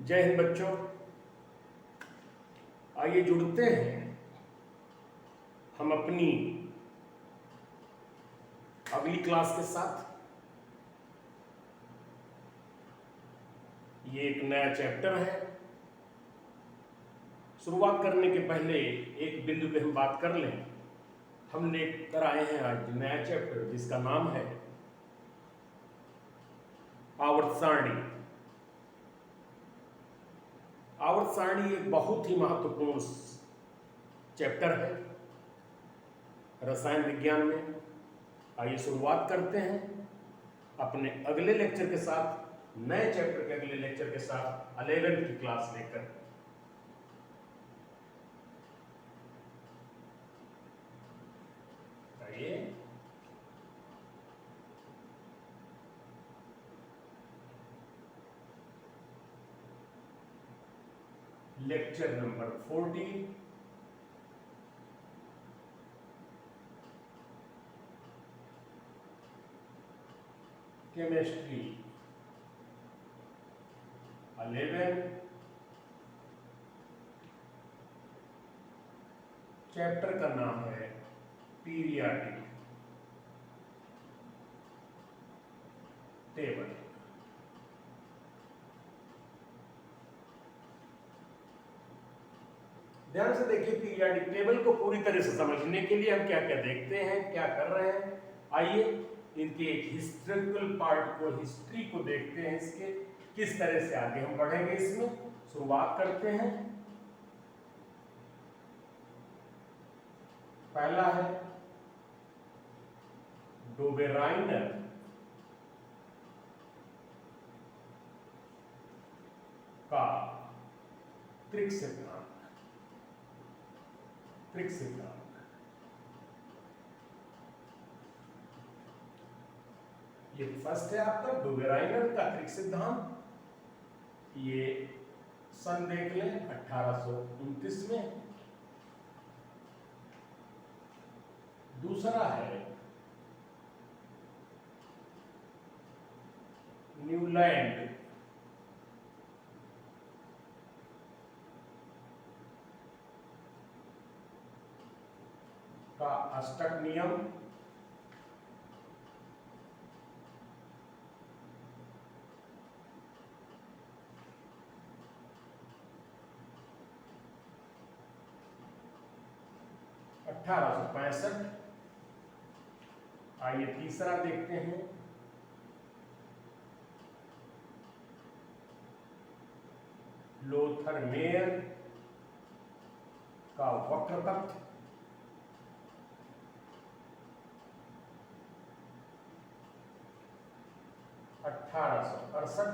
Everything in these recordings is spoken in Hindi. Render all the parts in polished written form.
जय हिंद बच्चों। आइए जुड़ते हैं हम अपनी अगली क्लास के साथ। ये एक नया चैप्टर है। शुरुआत करने के पहले एक बिंदु पे हम बात कर लें। हम लेकर आए हैं आज नया चैप्टर जिसका नाम है आवर्त सारणी। आवर्त सारणी एक बहुत ही महत्वपूर्ण चैप्टर है रसायन विज्ञान में। आइए शुरुआत करते हैं अपने अगले लेक्चर के साथ, नए चैप्टर के अगले लेक्चर के साथ 11th की क्लास लेकर। आइए लेक्चर नंबर 40 केमिस्ट्री 11 चैप्टर का नाम है पीरियाडिक टेबल। ध्यान से देखिए, पीरियाडिक टेबल को पूरी तरह से समझने के लिए हम क्या क्या देखते हैं, क्या कर रहे हैं। आइए इनके एक हिस्ट्रिकल पार्ट को, हिस्ट्री को देखते हैं, इसके किस तरह से आगे हम बढ़ेंगे। इसमें शुरुआत करते हैं। पहला है डोबेराइनर का त्रिक सिद्धांत। त्रिक सिद्धांत ये फर्स्ट है आपका डोबेराइनर का त्रिक सिद्धांत। ये सन देख लें 1829 में। दूसरा है न्यूलैंड का अष्टक नियम। (1865). आइए तीसरा देखते हैं लोथर मेयर का वक्र तत्व। (1868).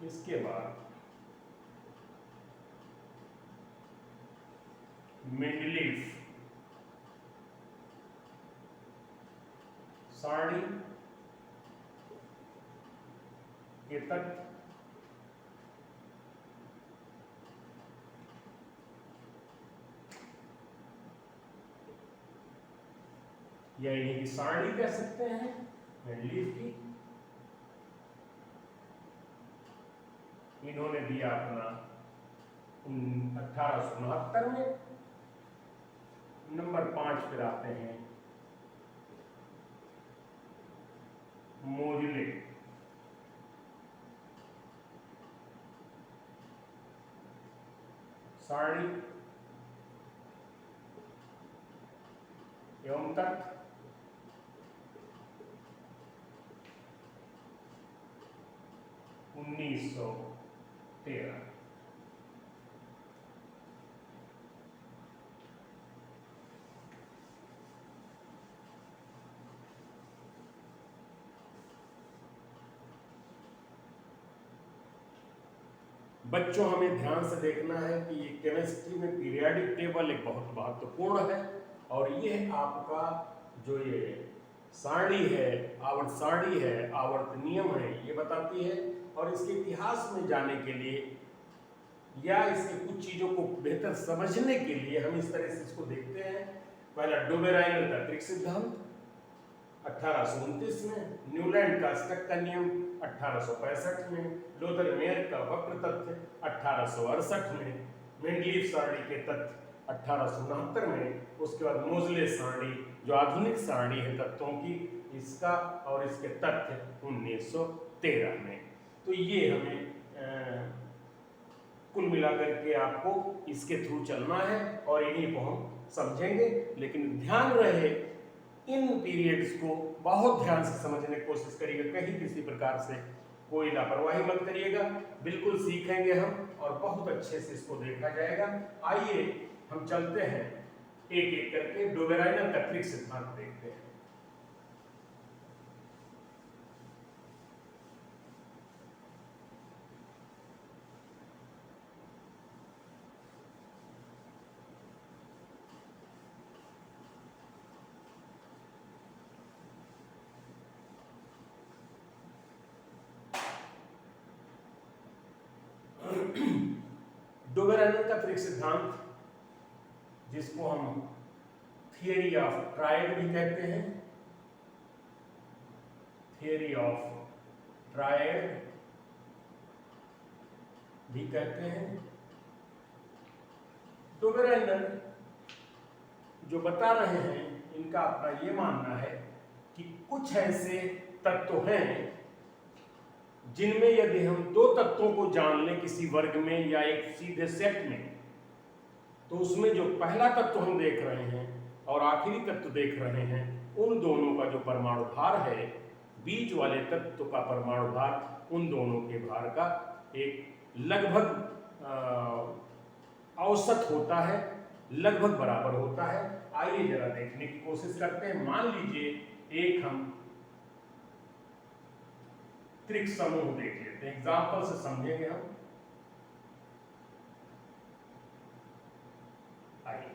इसके बाद मेंडलीफ सारणी के तत्व। या इन्हीं की सारणी कह सकते हैं, मेंडलीफ की। इन्होंने दिया अपना 1869 में। नंबर 5 पर आते हैं मोजुले सारणी एवं तत्व। (1913) बच्चों हमें ध्यान से देखना है कि ये केमिस्ट्री में पीरियाडिक टेबल एक बहुत महत्वपूर्ण है। और ये आपका जो ये सारणी है, आवर्त सारणी है, आवर्त नियम है, ये बताती है। और इसके इतिहास में जाने के लिए या इसके कुछ चीजों को बेहतर समझने के लिए हम इस तरह से इसको देखते हैं। पहला डोबेराइनर का त्रिक सिद्धांत, 1829 में, न्यूलैंड का स्टक का नियम 1865 में, लोदरमेयर का वक्र तथ्य 1868 में, मेंडलीफ सारणी के तथ्य 1869 में, उसके बाद मोजले सारणी जो आधुनिक सारणी है तत्वों की, इसका और इसके तथ्य 1913 में। तो ये हमें कुल मिलाकर के आपको इसके थ्रू चलना है और इन्हीं को हम समझेंगे। लेकिन ध्यान रहे इन पीरियड्स को बहुत ध्यान से समझने की कोशिश करिएगा, कहीं किसी प्रकार से कोई लापरवाही मत करिएगा, बिल्कुल सीखेंगे हम और बहुत अच्छे से इसको देखा जाएगा। आइए हम चलते हैं एक एक करके डोबेराइनर का त्रिक सिद्धांत देखते हैं। डोबेराइनर का त्रिक सिद्धांत, जिसको हम थियरी ऑफ ट्रायड भी कहते हैं, थियरी ऑफ ट्रायड भी कहते हैं। डोबेराइनर जो बता रहे हैं, इनका अपना ये मानना है कि कुछ ऐसे तत्व हैं जिनमें यदि हम दो तत्वों को जान लें किसी वर्ग में या एक सीधे सेट में, तो उसमें जो पहला तत्व हम देख रहे हैं और आखिरी तत्व देख रहे हैं, उन दोनों का जो परमाणु भार है, बीच वाले तत्व का परमाणु भार उन दोनों के भार का एक लगभग औसत होता है, लगभग बराबर होता है। आइए जरा देखने की कोशिश करते हैं। मान लीजिए एक हम त्रिक समूह देख लेते हैं, एग्जाम्पल से समझेंगे हम। आइए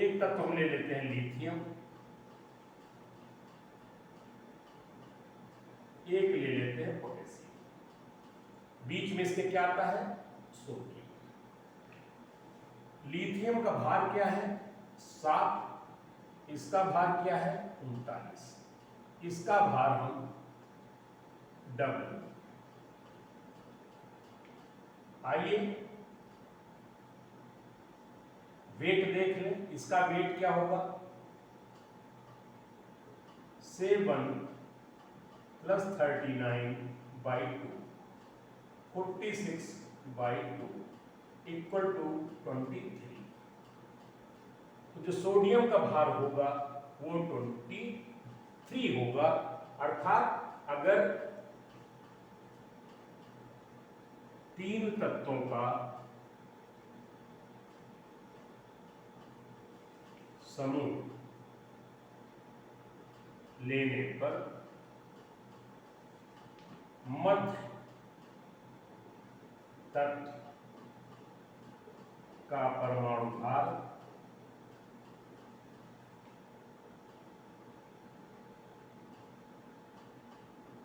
एक तत्व हम ले लेते हैं लिथियम, एक ले लेते हैं पोटेशियम, बीच में इसके क्या आता है? सोडियम। लिथियम का भार क्या है? 7, इसका भार क्या है? 39, इसका भार हम डबल। आइए वेट देख लें, इसका वेट क्या होगा? 7 + 39/2, 46/2 = 23। तो जो सोडियम का भार होगा वो 23 होगा। अर्थात अगर 3 तत्वों का समूह लेने पर मध्य तत्व का परमाणु भार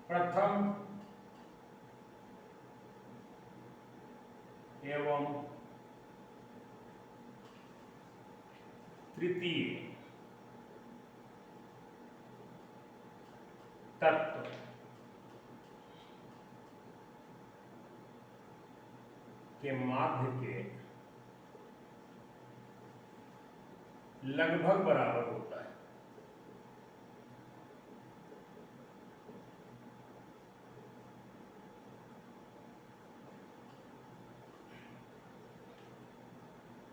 प्रथम एवं तृतीय तत्व के माध्य के लगभग बराबर होता है।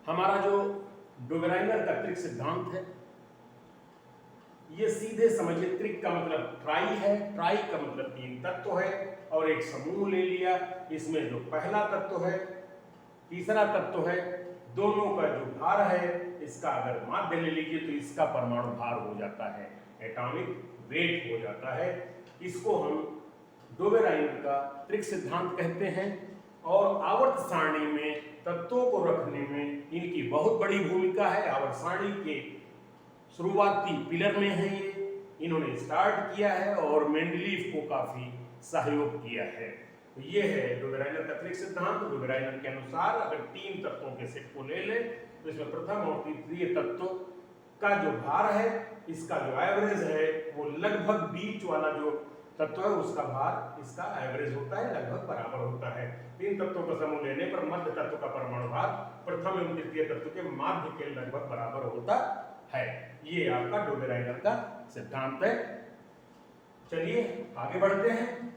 हमारा जो डोबेराइनर का त्रिक सिद्धांत है, ये सीधे समझिए, त्रिक का मतलब ट्राई है, ट्राई का मतलब 3 तत्व है और एक समूह ले लिया। इसमें जो पहला तत्व है, तीसरा तत्व है, दोनों का जो भार है, इसका अगर माध्य ले लीजिए तो इसका परमाणु भार हो जाता है, एटॉमिक वेट हो जाता है। इसको हम डोबेराइनर का त्रिक सिद्धांत कहते हैं। और आवर्त सारणी में तत्वों को रखने में इनकी बहुत बड़ी भूमिका है। आवर्त सारणी के शुरुआती पिलर में है ये, इन्होंने स्टार्ट किया है और मेंडलीफ को काफी सहयोग किया है। तो ये है डोबेराइनर का त्रिक सिद्धांत। डोबेराइनर के अनुसार अगर 3 तत्वों के सेट को ले लें तो इसमें प्रथम और तृतीय तत्व का जो भार है, इसका जो एवरेज है वो लगभग बीच वाला जो तत्व है उसका भार इसका एवरेज होता है, लगभग बराबर होता है। तीन तत्वों का समूह लेने पर मध्य तत्व का परमाणु भार प्रथम एवं तृतीय तत्व के माध्य के लगभग बराबर होता है। ये आपका डोबेराइडर का सिद्धांत है। चलिए आगे बढ़ते हैं।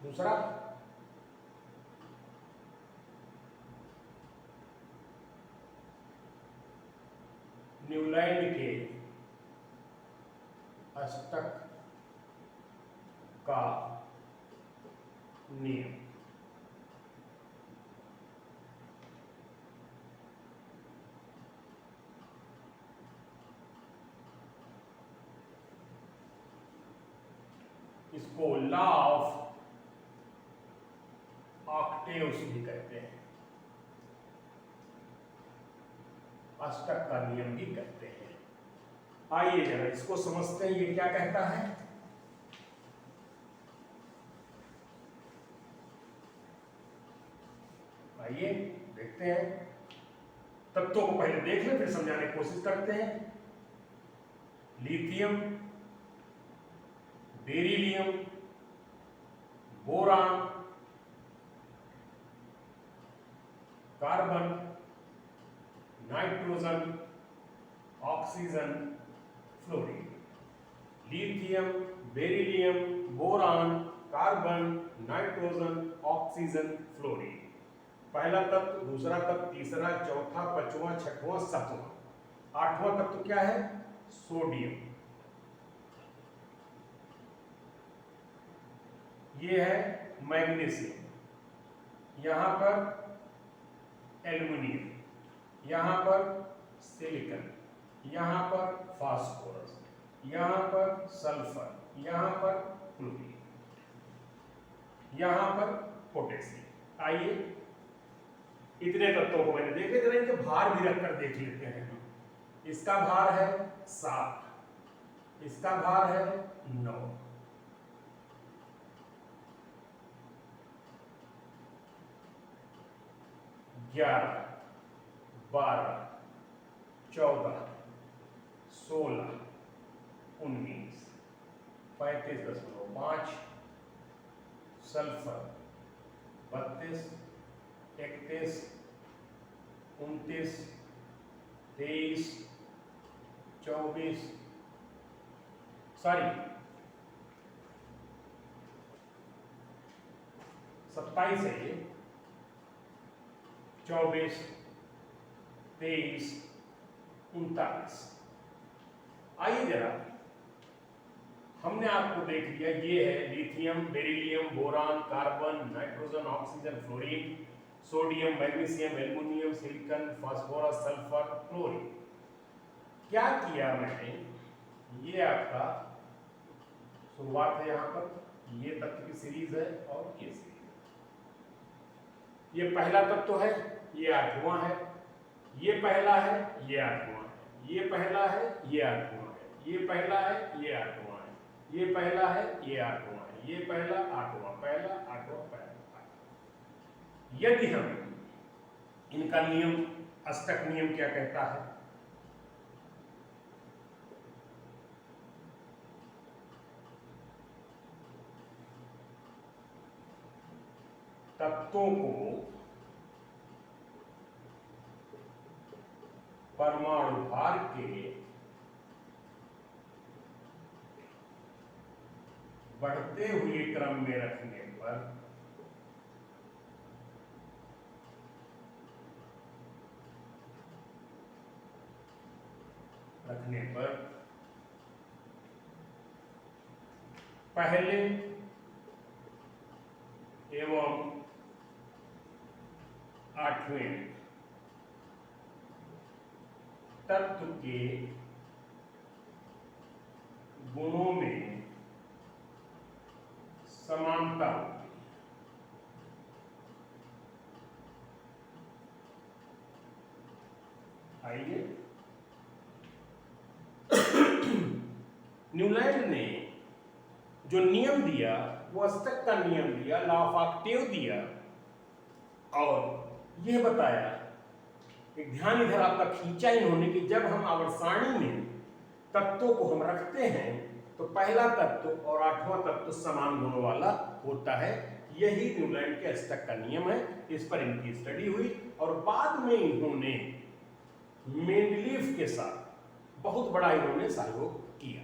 दूसरा न्यूलैंड के अष्टक का नियम। इसको लॉ ऑफ ऑक्टेव्स भी कहते हैं, अष्टक का नियम भी कहते हैं। आइए जरा इसको समझते हैं, ये क्या कहता है। आइए देखते हैं, तत्वों को पहले देख लें फिर समझाने की कोशिश करते हैं। Lithium, beryllium, boron, carbon, nitrogen, oxygen, fluorine. Lithium, beryllium, boron, carbon, nitrogen, oxygen, fluorine. पहला तत्व, दूसरा तत्व, तीसरा, चौथा, पांचवा, छठवां, सातवां। आठवां तत्व क्या है? सोडियम। ये है मैग्नीशियम, यहां पर एल्युमिनियम, यहां पर सिलिकॉन, यहां पर फास्फोरस, यहां पर सल्फर, यहां पर क्लोरीन, यहां पर पोटेशियम। आइए इतने तत्वों को मैंने देखे, जरा इनके भार भी रखकर देख लेते हैं। इसका भार है 7, इसका भार है 9, ग्यारह, 12, 14, 16, 19, 35.5, सल्फर 32, 31, 29, 23, 24, 27 है ये, 24, 23, 39। आइए जरा, हमने आपको देख लिया, ये है lithium, beryllium, boron, carbon, nitrogen, oxygen, fluorine, sodium, magnesium, aluminium, silicon, phosphorus, sulphur, chlorine. क्या किया मैंने, ये आपका शुरुआत है, यहां पर ये तत्व की सीरीज है और ये सीरीज। ये पहला तत्व है, ये 8वां है, ये पहला है, ये 8वां है, ये पहला है, ये 8वां है, ये पहला है, ये 8वां है, ये पहला है, ये 8वां है, ये पहला 8वां, पहला 8वां, पहला 8वां। यदि हम इनका नियम, अष्टक नियम क्या कहता है, तत्वों को परमाणु भार के बढ़ते हुए क्रम में रखने पर पहले एवं 8वें तत्व के गुणों में समानता होती है। आइए, न्यूलैंड ने जो नियम दिया वो अष्टक का नियम दिया, लॉ ऑफ ऑक्टेव दिया, और यह बताया, एक ध्यान इधर आपका खींचा इन्होंने कि जब हम आवर्त सारणी में तत्वों को हम रखते हैं तो पहला तत्व और आठवां तत्व समान गुणों वाला होता है। यही न्यूलैंड के अष्टक का नियम है। इस पर इनकी स्टडी हुई और बाद में इन्होंने मेंडलीफ के साथ बहुत बड़ा इन्होंने सहयोग किया,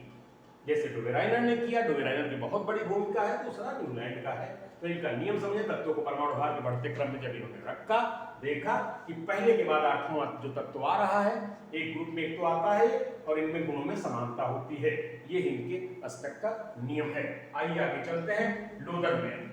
जैसे डोबेराइनर ने किया। डोबेराइनर की बहुत बड़ी भूमिका है, दूसरा न्यूलैंड का है। तो इनका नियम समझे, तत्वों को परमाणु भार के बढ़ते क्रम में जब इन्होंने रखा, देखा कि पहले के बाद आठवां जो तत्व आ रहा है, एक ग्रुप में एक तो आता है और इनमें गुणों में समानता होती है। ये इनके अष्टक का नियम है। आइए आगे चलते हैं। लोदरमैन,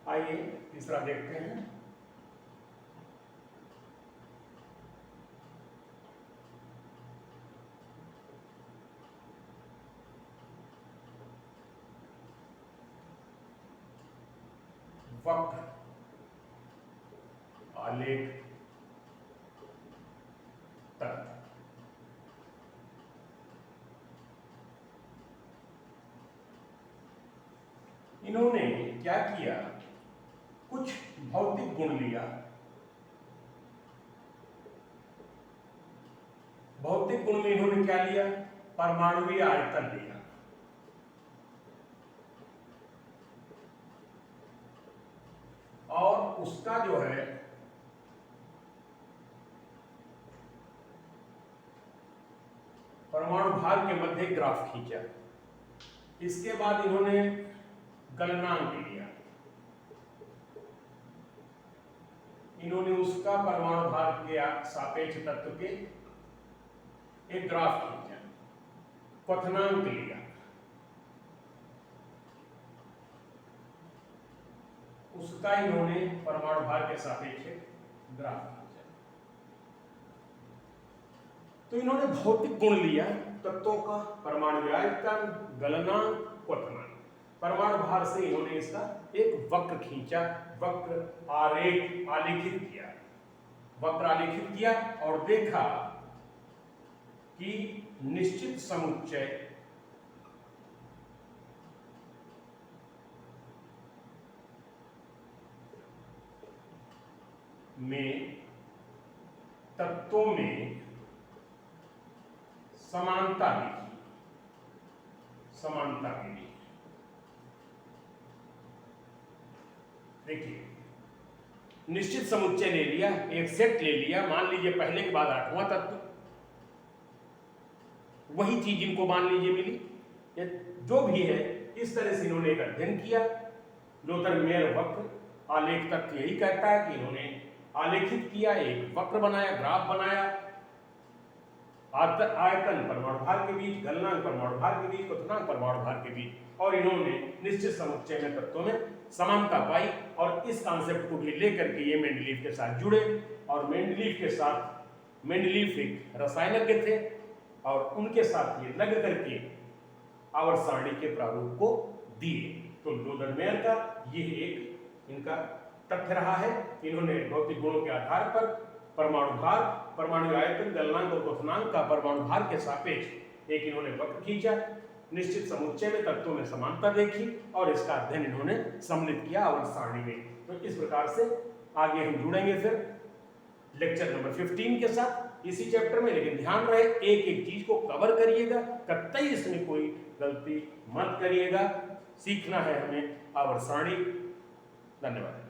आइए तीसरा देखते हैं। वक्र आलेख तत्व। इन्होंने क्या किया, कुछ भौतिक गुण लिया, भौतिक गुण में इन्होंने क्या लिया, परमाणुवीय आयतन लिया, और उसका जो है परमाणु भार के मध्य ग्राफ खींचा। इसके बाद इन्होंने गलनांक लिया, इन्होंने उसका परमाणु भार के सापेक्ष तत्व के एक ग्राफ खींचा, क्वथनांक लिया, उसका इन्होंने परमाणु भार के सापेक्ष ग्राफ खींचा। तो इन्होंने भौतिक गुण लिया तत्वों का, परमाणु आयतन, गलनांक, क्वथनांक। परमाणु भार से इन्होंने इसका एक वक्र खींचा, वक्र आरेख आलेखित किया, वक्र आलेखित किया और देखा कि निश्चित समुच्चय में तत्वों में समानता मिली, समानता मिली। देखिए, निश्चित समुच्चय ले लिया, एक सेट ले लिया, मान लीजिए पहले के बाद आठवां तत्व, वही चीज इनको मान लीजिए मिली, या जो भी है। इस तरह से इन्होंने एक अध्ययन किया। लोदरमेयर वक्र आलेख तत्व यही कहता है कि इन्होंने आलेखित किया, एक वक्र बनाया, ग्राफ बनाया, आयतन परमाणु भार के बीच, गलनांक परमाणु भार के बीच, क्वथनांक परमाणु भार के बीच, और इन्होंने निश्चित समुच्चय में तत्वों में समानता पाई। और इस कॉन्सेप्ट को भी लेकर के ये मेंडलीफ के साथ जुड़े, और मेंडलीफ के साथ, मेंडलीफ एक रसायनज्ञ थे और उनके साथ ये लग करके आवर्त सारणी के प्रारूप को दिए। तो लोदरमेयर का ये एक इनका तथ्य रहा है। इन्होंने भौतिक गुणों के आधार पर परमाणु भार, परमाणु आयतन, गलनांक और क्वथनांक का परमाणु भार के सापेक्ष एक इन्होंने वक्र खींचा, निश्चित समुच्चय में तत्वों में समानता देखी और इसका अध्ययन इन्होंने सम्मिलित किया आवर्त सारणी में। तो इस प्रकार से आगे हम जुड़ेंगे फिर लेक्चर नंबर 15 के साथ इसी चैप्टर में। लेकिन ध्यान रहे एक एक चीज को कवर करिएगा, कतई इसमें कोई गलती मत करिएगा। सीखना है हमें आवर्त सारणी। धन्यवाद।